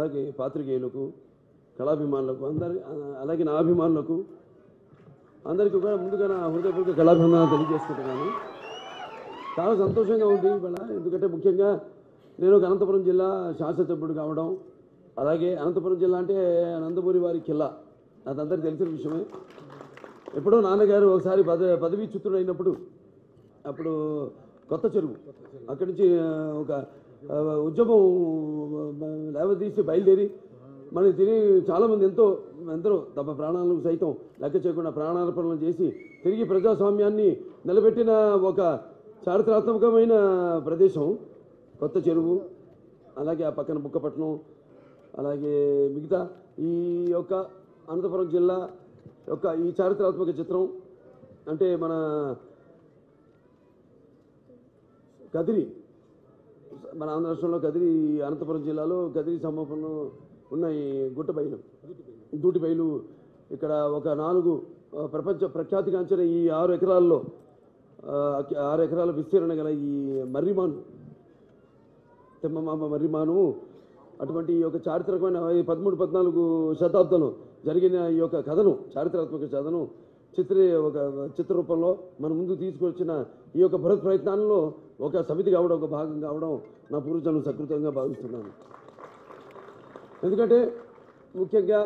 అలాగే పాత్రికేయులకు, కళాభిమానులకు అలాగే నా అభిమానులకు అందరికీ కూడా ముందుగా నా హృదయపూర్వక కళాభిమానాలు తెలియజేసుకుంటున్నాను. చాలా సంతోషంగా ఉంది ఇవాళ. ఎందుకంటే ముఖ్యంగా నేను అనంతపురం జిల్లా శాసనసభ్యుడు కావడం, అలాగే అనంతపురం జిల్లా అంటే నందమూరి వారి కిల్లా, అదందరికీ తెలిసిన విషయమే. ఎప్పుడో నాన్నగారు ఒకసారి పదవీచ్యుతుడు అయినప్పుడు అప్పుడు కొత్త చెరువు అక్కడి నుంచి ఒక ఉద్యమం లేవదీసి బయలుదేరి మనకి తిరిగి చాలామంది ఎందరో తమ ప్రాణాలను సైతం లెక్క చేయకుండా ప్రాణార్పణలు చేసి తిరిగి ప్రజాస్వామ్యాన్ని నిలబెట్టిన ఒక చారిత్రాత్మకమైన ప్రదేశం కొత్త చెరువు. అలాగే ఆ పక్కన బుక్కపట్నం, అలాగే మిగతా ఈ యొక్క అనంతపురం జిల్లా యొక్క ఈ చారిత్రాత్మక చిత్రం అంటే మన కదిరి, మన ఆంధ్ర రాష్ట్రంలో కదిరి, అనంతపురం జిల్లాలో కదిరి సమీపంలో ఉన్న ఈ దూటిబైలు ఇక్కడ ఒక 4 ప్రపంచ ప్రఖ్యాతిగాంచిన ఈ 6 ఎకరాల్లో 6 ఎకరాల విస్తీరణ గల ఈ మర్రిమాను, తెమ్మమామ మర్రిమాను అటువంటి ఈ యొక్క చారిత్రకమైన 13-14 శతాబ్దంలో జరిగిన ఈ యొక్క కథను, చారిత్రాత్మక కథను చిత్ర రూపంలో మన ముందు తీసుకొచ్చిన ఈ యొక్క బృహత్ ప్రయత్నాల్లో ఒక సమితి కావడం, ఒక భాగం కావడం నా పూర్వజన్మ సకృతంగా భావిస్తున్నాను. ఎందుకంటే ముఖ్యంగా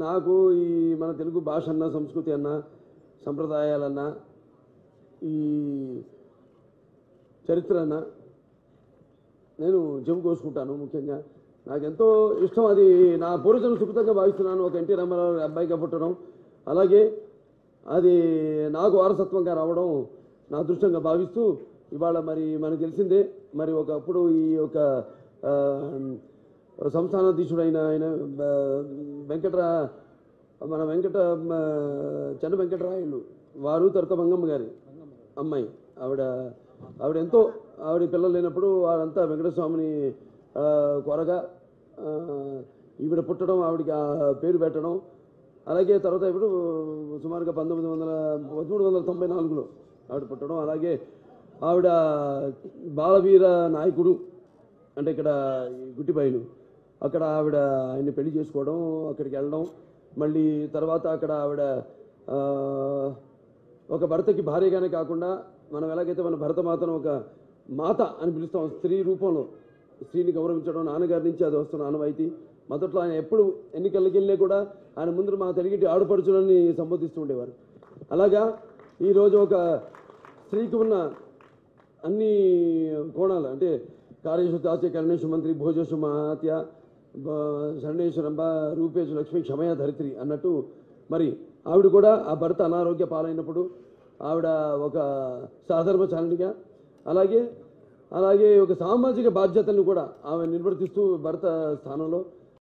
నాకు ఈ మన తెలుగు భాష అన్న, సంస్కృతి అన్న, సంప్రదాయాలన్నా, ఈ చరిత్ర అన్న నేను చెప్పుకోసుకుంటాను. ముఖ్యంగా నాకెంతో ఇష్టం, అది నా పూర్వజన్మ సుకృతంగా భావిస్తున్నాను. ఒక ఎన్టీ రామారావు అబ్బాయిగా పుట్టడం, అలాగే అది నాకు వారసత్వంగా రావడం నా అదృష్టంగా భావిస్తూ ఇవాళ మరి మనకు తెలిసిందే, మరి ఒకప్పుడు ఈ యొక్క సంస్థానాధీశుడైన ఆయన చెన్న వెంకటరాయలు వారు, తర్వాత మంగమ్మ గారి అమ్మాయి, ఆవిడ పిల్లలు లేనప్పుడు వారంతా వెంకటస్వామిని కొరగా ఈవిడ పుట్టడం, ఆవిడకి ఆ పేరు పెట్టడం, అలాగే తర్వాత ఇప్పుడు సుమారుగా 1394లో ఆవిడ పుట్టడం, అలాగే ఆవిడ బాలవీర నాయకుడు అంటే ఇక్కడ గుట్టిబైలు, అక్కడ ఆవిడ ఆయన్ని పెళ్లి చేసుకోవడం, అక్కడికి వెళ్ళడం, మళ్ళీ తర్వాత అక్కడ ఆవిడ ఒక భర్తకి భార్యగానే కాకుండా మనం ఎలాగైతే మన భరతమాతను ఒక మాత అని పిలుస్తాం, స్త్రీ రూపంలో స్త్రీని గౌరవించడం నాన్నగారి నుంచి అది వస్తున్న ఆనవాయితీ. మొదట్లో ఆయన ఎప్పుడు ఎన్నికలకు వెళ్ళినా కూడా ఆయన ముందు మా తెలుగుటి ఆడపడుచులని సంబోధిస్తూ ఉండేవారు. అలాగా ఈరోజు ఒక స్త్రీకి ఉన్న అన్ని కోణాలు అంటే కార్యేషు దాస్య కరణేషు మంత్రి భోజేషు మహాత్య శరణేశ్వరంబ రూపేషు లక్ష్మి క్షమయ ధరిత్రి అన్నట్టు మరి ఆవిడ కూడా ఆ భర్త అనారోగ్య పాలైనప్పుడు ఆవిడ ఒక సాధర్మచారిణిగా, అలాగే ఒక సామాజిక బాధ్యతలను కూడా ఆమె నిర్వర్తిస్తూ భర్త స్థానంలో